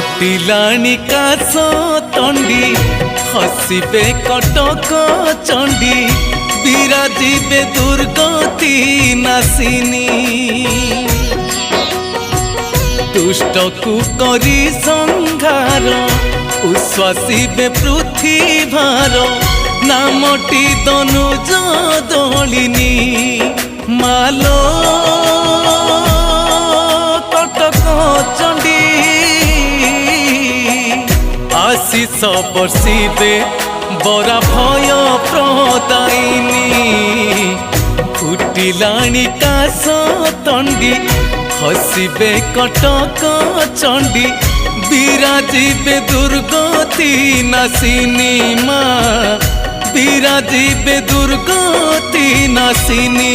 फुटिलाणी काश तंडी हसिबे कटक चंडी विराजिबे दुर्गति नासिनी दुष्ट को करी संघार उश्वासिबे पृथ्वीभार नामटी दनुज दलिनी मालो कटक चंडी आशीष बर्षिबे बरा भय प्रदायिनी फुटिलाणी काश तंडी हसिबे कटक चंडी विराजिबे दुर्गति नासिनी माँ विराजिबे दुर्गति नासिनी।